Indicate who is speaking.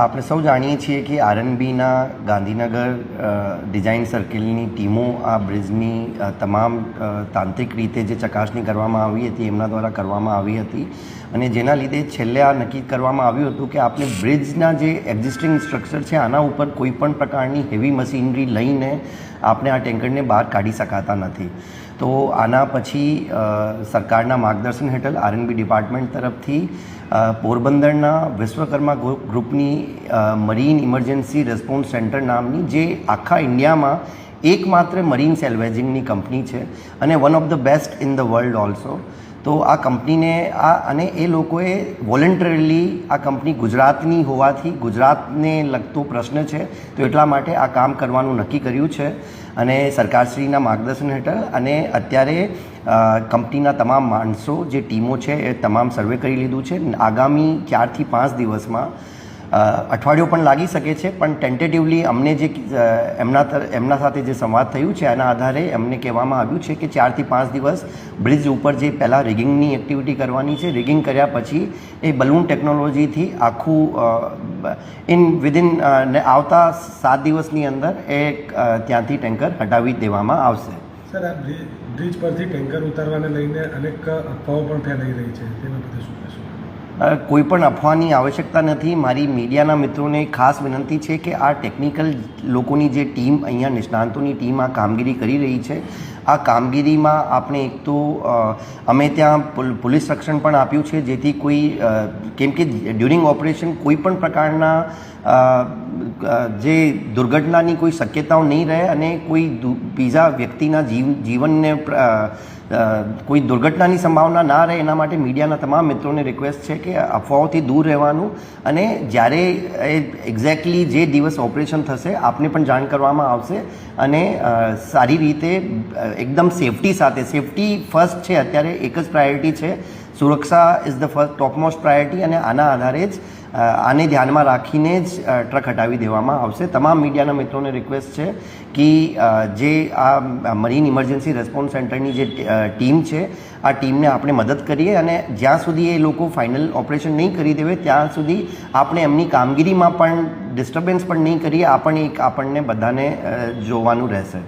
Speaker 1: આપણે સૌ જાણીએ છીએ કે આરએનબીના ગાંધીનગર ડિઝાઇન સર્કલની ટીમો આ બ્રિજની તમામ તાંત્રિક રીતે જે ચકાસણી કરવામાં આવી હતી એમના દ્વારા કરવામાં આવી હતી અને જેના લીધે છેલ્લે આ નક્કી કરવામાં આવ્યું હતું કે આપણે બ્રિજના જે એક્ઝિસ્ટિંગ સ્ટ્રક્ચર છે આના ઉપર કોઈપણ પ્રકારની હેવી મશીનરી લઈને આપણે આ ટેન્કરને બહાર કાઢી શકાતા નથી. તો આના પછી સરકારના માર્ગદર્શન હેઠળ આરએનબી ડિપાર્ટમેન્ટ તરફથી પોરબંદરના વિશ્વકર્મા ગ્રુપની મરીન ઇમરજન્સી રિસ્પોન્સ સેન્ટર નામની જે આખા ઇન્ડિયામાં એકમાત્ર મરીન સેલ્વેજિંગની કંપની છે અને one of the best in the world also. તો આ કંપનીને અને એ લોકોએ વોલન્ટરીલી આ કંપની ગુજરાતની હોવાથી ગુજરાતને લગતો પ્રશ્ન છે તો એટલા માટે આ કામ કરવાનું નક્કી કર્યું છે અને સરકારશ્રીના માર્ગદર્શન હેઠળ અને અત્યારે કંપનીના તમામ માણસો જે ટીમો છે એ તમામ સર્વે કરી લીધું છે. આગામી 4 થી 5 દિવસમાં અઠવાડિયું પણ લાગી શકે છે પણ ટેન્ટેટિવલી અમને જે એમના સાથે જે સંવાદ થયું છે એના આધારે અમને કહેવામાં આવ્યું છે કે 4 થી 5 દિવસ બ્રિજ ઉપર જે પહેલાં રિગિંગની એક્ટિવિટી કરવાની છે, રિગિંગ કર્યા પછી એ બલૂન ટેકનોલોજીથી આખું વિધિન આવતા 7 દિવસની અંદર એ ત્યાંથી ટેન્કર હટાવી દેવામાં આવશે.
Speaker 2: સર, આ બ્રિજ પરથી ટેન્કર ઉતારવાને લઈને અનેક અફવાઓ પણ ફેલાઈ રહી છે, તેના બધે શું કહેશો?
Speaker 1: કોઈ પણ અફવાની આવશ્યકતા નથી. મારી મીડિયાના મિત્રોને ખાસ વિનંતી છે કે આ ટેકનિકલ લોકોની જે ટીમ અહીંયા નિષ્ણાંતોની ટીમ આ કામગીરી કરી રહી છે આ કામગીરીમાં આપણે એક તો અમે ત્યાં પોલીસ રક્ષણ પણ આપ્યું છે જેથી કોઈ કેમ કે ડ્યુરિંગ ઓપરેશન કોઈ પણ પ્રકારના જે દુર્ઘટનાની કોઈ શક્યતાઓ નહીં રહે અને કોઈ બીજા વ્યક્તિના જીવનને કોઈ દુર્ઘટનાની સંભાવના ના રહે એના માટે મીડિયાના તમામ મિત્રોને રિક્વેસ્ટ છે કે અફવાઓથી દૂર રહેવાનું અને જ્યારે એક્ઝેક્ટલી જે દિવસ ઓપરેશન થશે આપને પણ જાણ કરવામાં આવશે અને સારી રીતે એકદમ સેફટી સાથે, સેફટી ફર્સ્ટ છે અત્યારે, એક જ પ્રાયોરિટી છે. સુરક્ષા is the first topmost priority અને આના આધારે જ આને ધ્યાનમાં રાખીને જ ટ્રક હટાવી દેવામાં આવશે. તમામ મીડિયાના મિત્રોને રિક્વેસ્ટ છે કે જે આ મરીન ઇમરજન્સી રિસ્પોન્સ સેન્ટરની જે ટીમ છે આ ટીમને આપણે મદદ કરીએ અને જ્યાં સુધી એ લોકો ફાઇનલ ઓપરેશન નહીં કરી દેવે ત્યાં સુધી આપણે એમની કામગીરીમાં પણ ડિસ્ટર્બન્સ પણ નહીં કરીએ. આ પણ એક આપણને બધાને જોવાનું રહેશે.